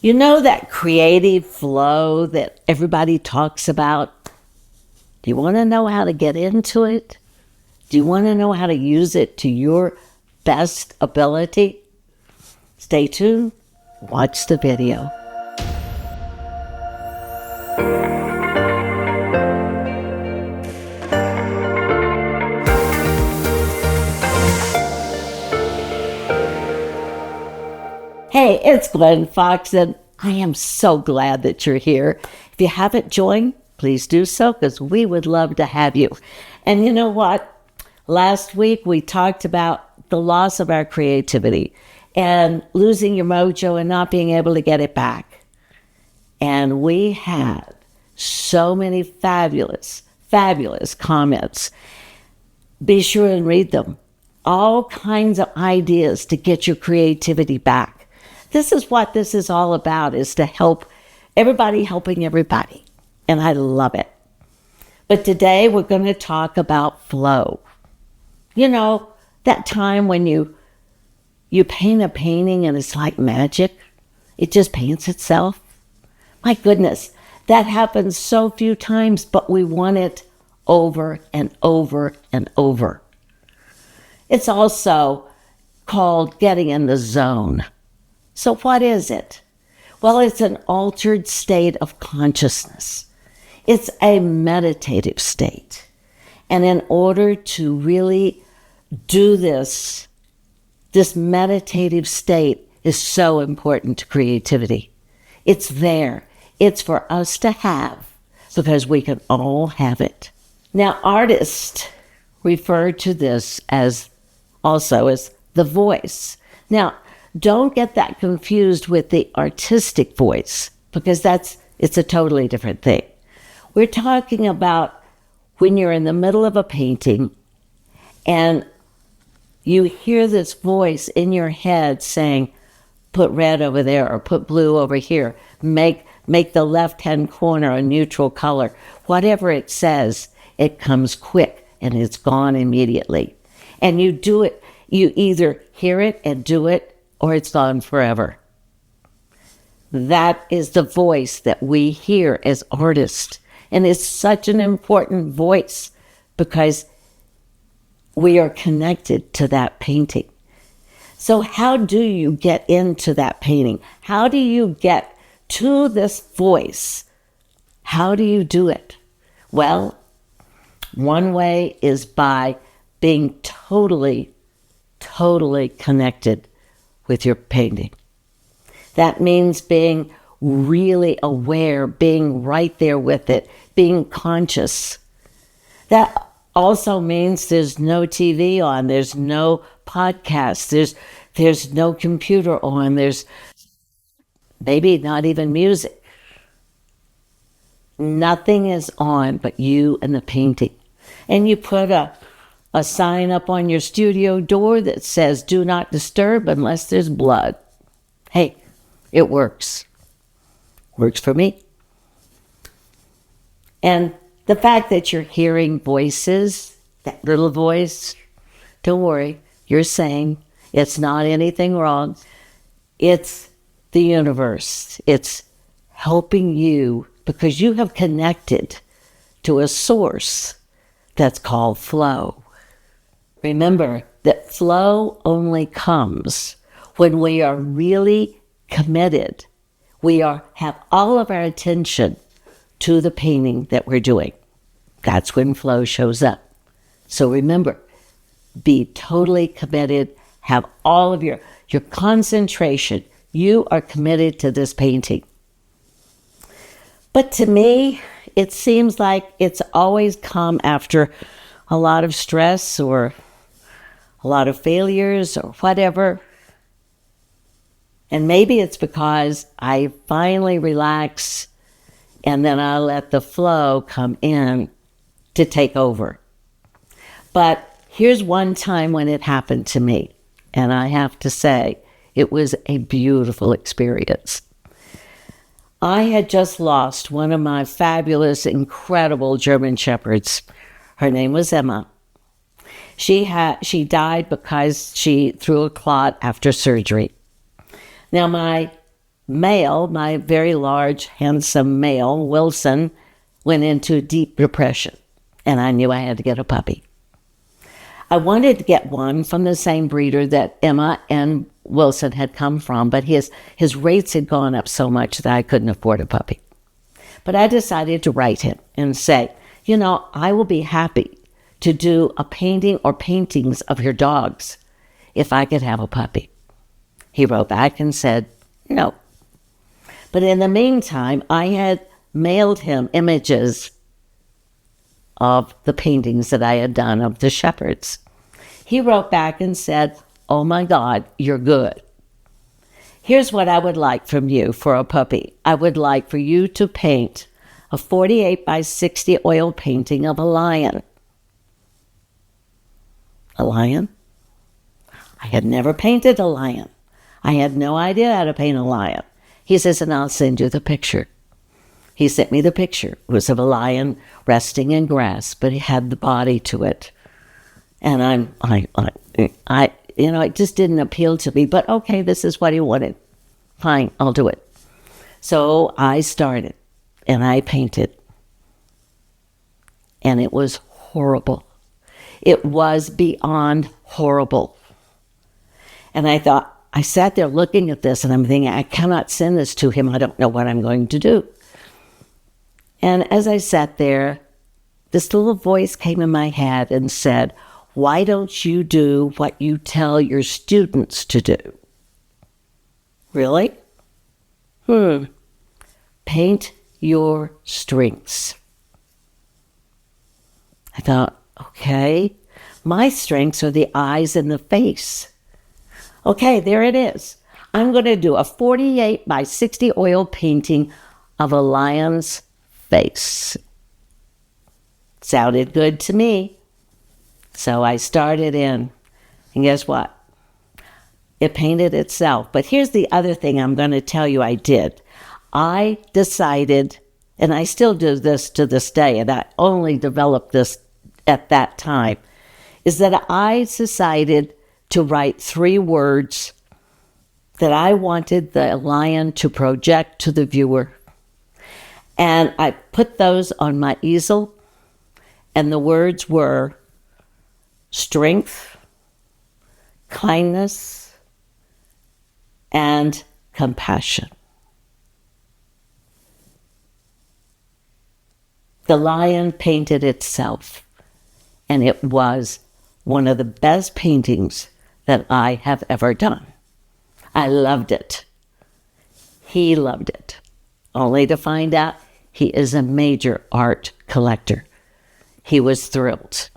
You know that creative flow that everybody talks about? Do you want to know how to get into it? Do you want to know how to use it to your best ability? Stay tuned. Watch the video. Hey, it's Gwen Fox, and I am so glad that you're here. If you haven't joined, please do so, because we would love to have you. And you know what? Last week we talked about the loss of our creativity and losing your mojo and not being able to get it back. And we had so many fabulous comments. Be sure and read them. All kinds of ideas to get your creativity back. This is what this is all about, is to help everybody helping everybody. And I love it. But today we're going to talk about flow. You know, that time when you paint a painting and it's like magic. It just paints itself. My goodness, that happens so few times, but we want it over and over and over. It's also called getting in the zone. So what is it? Well, it's an altered state of consciousness. It's a meditative state. And in order to really do this meditative state is so important to creativity. It's there. It's for us to have because we can all have it. Now, artists refer to this as the voice. Now, don't get that confused with the artistic voice, because it's a totally different thing. We're talking about when you're in the middle of a painting and you hear this voice in your head saying, put red over there or put blue over here, make the left-hand corner a neutral color. Whatever it says, it comes quick and it's gone immediately. And you do it, you either hear it and do it, or it's gone forever. That is the voice that we hear as artists. And it's such an important voice because we are connected to that painting. So how do you get into that painting? How do you get to this voice? How do you do it? Well, one way is by being totally connected with your painting. That means being really aware, being right there with it, being conscious. That also means there's no TV on, there's no podcast, there's no computer on, there's maybe not even music. Nothing is on but you and the painting. And you put a sign up on your studio door that says, do not disturb unless there's blood. Hey, it works. Works for me. And the fact that you're hearing voices, that little voice, don't worry, you're saying it's not anything wrong. It's the universe. It's helping you because you have connected to a source that's called flow. Remember that flow only comes when we are really committed. We have all of our attention to the painting that we're doing. That's when flow shows up. So remember, be totally committed. Have all of your concentration. You are committed to this painting. But to me, it seems like it's always come after a lot of stress or a lot of failures or whatever. And maybe it's because I finally relax and then I let the flow come in to take over. But here's one time when it happened to me. And I have to say, it was a beautiful experience. I had just lost one of my fabulous, incredible German Shepherds. Her name was Emma. She died because she threw a clot after surgery. Now, my male, my very large, handsome male, Wilson, went into deep depression, and I knew I had to get a puppy. I wanted to get one from the same breeder that Emma and Wilson had come from, but his rates had gone up so much that I couldn't afford a puppy. But I decided to write him and say, I will be happy to do a painting or paintings of your dogs if I could have a puppy. He wrote back and said, no. But in the meantime, I had mailed him images of the paintings that I had done of the shepherds. He wrote back and said, oh my God, you're good. Here's what I would like from you for a puppy. I would like for you to paint a 48 by 60 oil painting of a lion. A lion? I had never painted a lion. I had no idea how to paint a lion. He says, and I'll send you the picture. He sent me the picture. It was of a lion resting in grass, but he had the body to it. And it just didn't appeal to me. But okay, this is what he wanted. Fine, I'll do it. So I started, and I painted. And it was horrible. It was beyond horrible. And I sat there looking at this, and I'm thinking, I cannot send this to him. I don't know what I'm going to do. And as I sat there, this little voice came in my head and said, why don't you do what you tell your students to do? Really? Paint your strengths. I thought, okay, my strengths are the eyes and the face. Okay, there it is. I'm going to do a 48 by 60 oil painting of a lion's face. Sounded good to me. So I started in, and guess what? It painted itself. But here's the other thing I'm going to tell you I did. I decided, and I still do this to this day, and I only developed this at that time, is that I decided to write 3 words that I wanted the lion to project to the viewer. And I put those on my easel, and the words were strength, kindness, and compassion. The lion painted itself, and it was one of the best paintings that I have ever done. I loved it. He loved it, only to find out he is a major art collector. He was thrilled.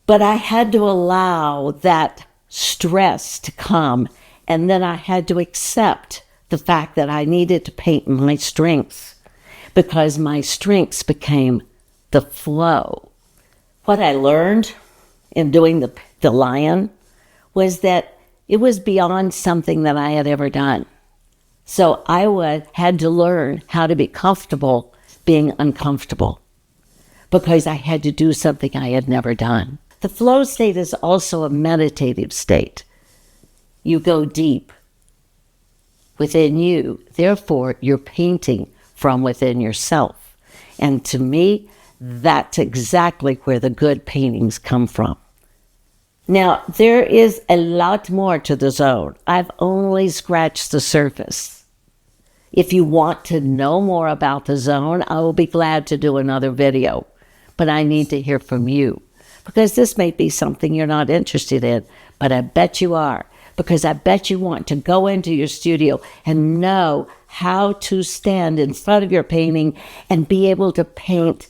But I had to allow that stress to come, and then I had to accept the fact that I needed to paint my strengths, because my strengths became the flow. What I learned in doing the lion was that it was beyond something that I had ever done. So I had to learn how to be comfortable being uncomfortable, because I had to do something I had never done. The flow state is also a meditative state. You go deep within you. Therefore, you're painting from within yourself. And to me, that's exactly where the good paintings come from. Now, there is a lot more to the zone. I've only scratched the surface. If you want to know more about the zone, I will be glad to do another video. But I need to hear from you, because this may be something you're not interested in, but I bet you are, because I bet you want to go into your studio and know how to stand in front of your painting and be able to paint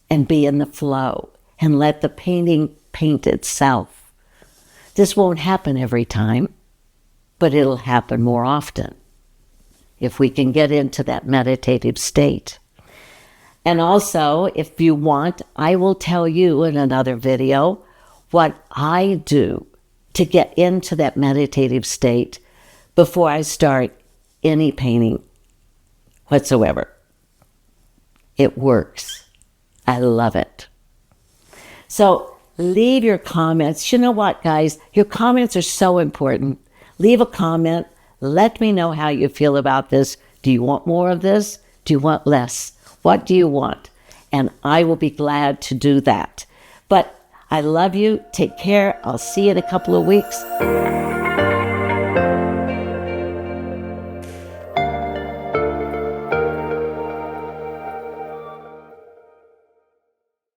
and be in the flow and let the painting paint itself. This won't happen every time, but it'll happen more often if we can get into that meditative state. And also, if you want, I will tell you in another video what I do to get into that meditative state before I start any painting whatsoever. It works. I love it. So leave your comments. You know what, guys? Your comments are so important. Leave a comment. Let me know how you feel about this. Do you want more of this? Do you want less? What do you want? And I will be glad to do that. But I love you. Take care. I'll see you in a couple of weeks.